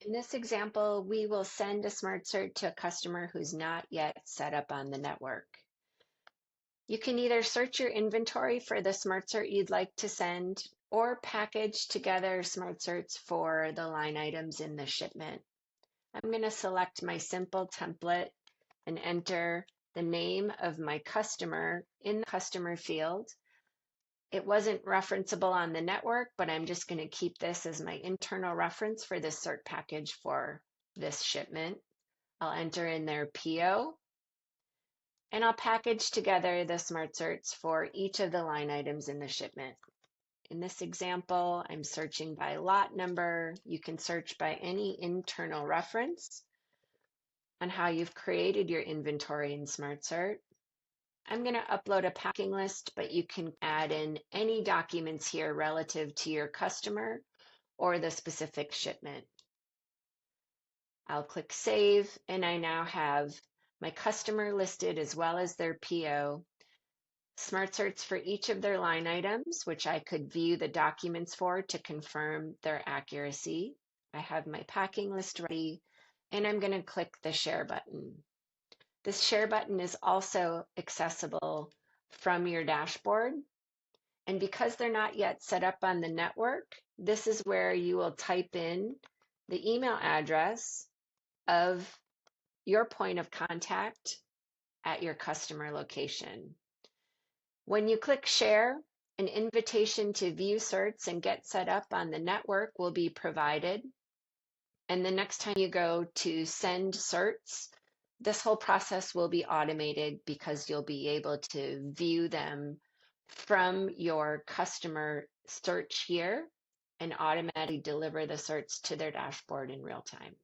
In this example, we will send a SmartCert to a customer who's not yet set up on the network. You can either search your inventory for the SmartCert you'd like to send or package together SmartCerts for the line items in the shipment. I'm going to select my simple template and enter the name of my customer in the customer field. It wasn't referenceable on the network, but I'm just going to keep this as my internal reference for this cert package for this shipment. I'll enter in their PO and I'll package together the smart certs for each of the line items in the shipment. In this example, I'm searching by lot number. You can search by any internal reference on how you've created your inventory in SmartCert. I'm going to upload a packing list, but you can add in any documents here relative to your customer or the specific shipment. I'll click Save, and I now have my customer listed as well as their PO, smart certs for each of their line items, which I could view the documents for to confirm their accuracy. I have my packing list ready, and I'm going to click the Share button. This Share button is also accessible from your dashboard. And because they're not yet set up on the network, this is where you will type in the email address of your point of contact at your customer location. When you click Share, an invitation to view certs and get set up on the network will be provided. And the next time you go to send certs, this whole process will be automated because you'll be able to view them from your customer search here and automatically deliver the certs to their dashboard in real time.